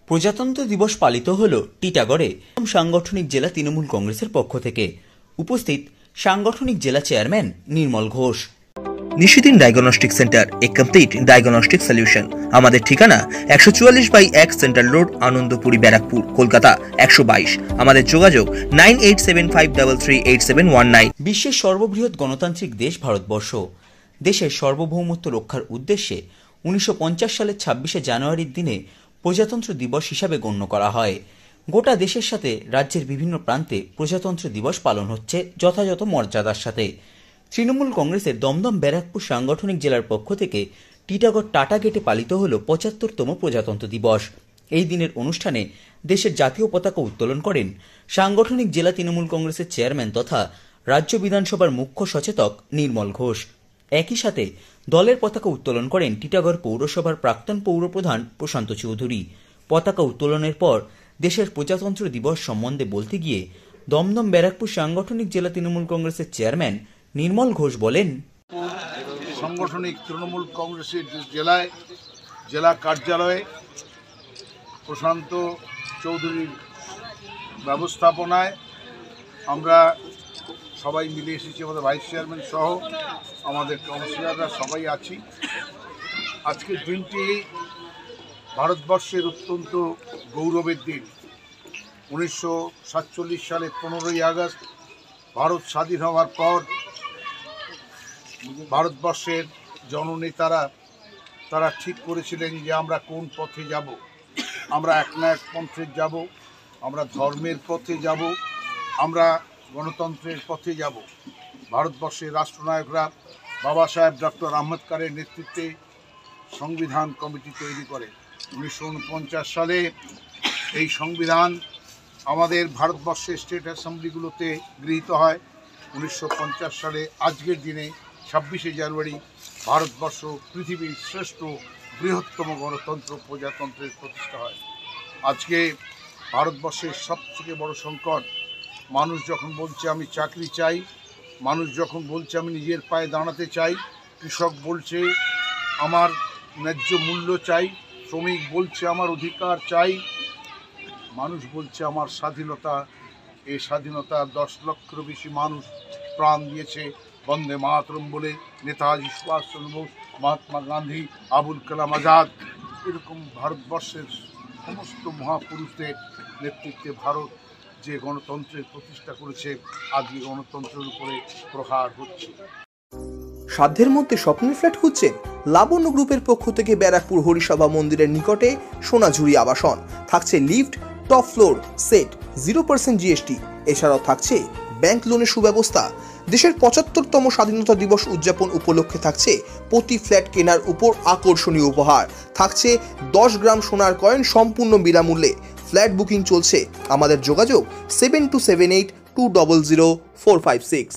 প্রজাতন্ত্র দিবস পালিত হল টিটাগড়ে সাংগঠনিক জেলা তৃণমূল কংগ্রেসের পক্ষ থেকে। উপস্থিত সাংগঠনিক জেলা চেয়ারম্যান নির্মল ঘোষ। নিশিদিন ডায়াগনস্টিক সেন্টার, এ কমপ্লিট ডায়াগনস্টিক সলিউশন। আমাদের ঠিকানা 144/1 সেন্ট্রাল রোড, আনন্দপুরি, ব্যারাকপুর, কলকাতা 122। আমাদের যোগাযোগ 9875338719। বিশ্বের সর্ববৃহৎ গণতান্ত্রিক দেশ ভারতবর্ষ। দেশের সার্বভৌমত্ব রক্ষার উদ্দেশ্যে 1950 সালের 26শে জানুয়ারির দিনে প্রজাতন্ত্র দিবস হিসাবে গণ্য করা হয়। গোটা দেশের সাথে রাজ্যের বিভিন্ন প্রান্তে প্রজাতন্ত্র দিবস পালন হচ্ছে যথাযথ মর্যাদার সাথে। তৃণমূল কংগ্রেসের দমদম ব্যারাকপুর সাংগঠনিক জেলার পক্ষ থেকে টিটাগড় টাটা গেটে পালিত হল 75তম প্রজাতন্ত্র দিবস। এই দিনের অনুষ্ঠানে দেশের জাতীয় পতাকা উত্তোলন করেন সাংগঠনিক জেলা তৃণমূল কংগ্রেসের চেয়ারম্যান তথা রাজ্য বিধানসভার মুখ্য সচেতক নির্মল ঘোষ। একই সাথে দলের পতাকা উত্তোলন করেন টিটাগড় পৌরসভার প্রাক্তন পৌরপ্রধান প্রশান্ত চৌধুরী। পতাকা উত্তোলনের পর দেশের প্রজাতন্ত্র দিবস সম্বন্ধে বলতে গিয়ে দমদম ব্যারাকপুর সাংগঠনিক জেলা তৃণমূল কংগ্রেসের চেয়ারম্যান নির্মল ঘোষ বলেন, সাংগঠনিক তৃণমূল কংগ্রেসের জেলা কার্যালয়ে প্রশান্ত চৌধুরীর ব্যবস্থাপনায় আমরা সবাই মিলে এসেছি। আমাদের ভাইস চেয়ারম্যান সহ আমাদের কাউন্সিলররা সবাই আছি। আজকের দিনটি ভারতবর্ষের অত্যন্ত গৌরবের দিন। 1947 সালে 15ই আগস্ট ভারত স্বাধীন হওয়ার পর ভারতবর্ষের জননেতারা তারা ঠিক করেছিলেন যে আমরা কোন পথে যাব। আমরা এক না এক পথে যাব, আমরা ধর্মের পথে যাব, আমরা গণতন্ত্রের পথে যাব। ভারতবর্ষের রাষ্ট্রনায়করা বাবা সাহেব ডক্টর আম্বেদকরের নেতৃত্বে সংবিধান কমিটি তৈরি করে। 1949 সালে এই সংবিধান আমাদের ভারতবর্ষের স্টেট অ্যাসেম্বলিগুলোতে গৃহীত হয়। 1950 সালে আজকের দিনে 26শে জানুয়ারি ভারতবর্ষ পৃথিবীর শ্রেষ্ঠ বৃহত্তম গণতন্ত্র প্রজাতন্ত্রের প্রতিষ্ঠা হয়। আজকে ভারতবর্ষের সবথেকে বড় সংকট, মানুষ যখন বলছে আমি চাকরি চাই, মানুষ যখন বলছে আমি নিজের পায়ে দাঁড়াতে চাই, কৃষক বলছে আমার ন্যায্য মূল্য চাই, শ্রমিক বলছে আমার অধিকার চাই, মানুষ বলছে আমার স্বাধীনতা। এই স্বাধীনতা 10 লক্ষেরও বেশি মানুষ প্রাণ দিয়েছে বন্দে মাতরম বলে। নেতাজি সুভাষচন্দ্র বোস, মহাত্মা গান্ধী, আবুল কালাম আজাদ, এরকম ভারতবর্ষের সমস্ত মহাপুরুষদের নেতৃত্বে ভারত যে গণতন্ত্রের প্রতিষ্ঠা করেছে, আজকে গণতন্ত্রের উপরে প্রহার হচ্ছে। সাধ্যের মধ্যে স্বপ্নের ফ্ল্যাট খুঁজছেন? লাবণ্য গ্রুপের পক্ষ থেকে ব্যারাকপুর হরিসভা মন্দিরের নিকটে সোনাঝুরি আবাসন। থাকছে lift, top floor, set, 0% GST। এছাড়াও থাকছে ব্যাংক লোনের সুব্যবস্থা। দেশের 75তম স্বাধীনতা দিবস উদযাপন উপলক্ষে থাকছে প্রতি ফ্ল্যাট কেনার উপর আকর্ষণীয় উপহার। থাকছে 10 গ্রাম সোনার কয়েন সম্পূর্ণ বিনামূল্যে। ফ্ল্যাট বুকিং চলছে। আমাদের যোগাযোগ 7278200456।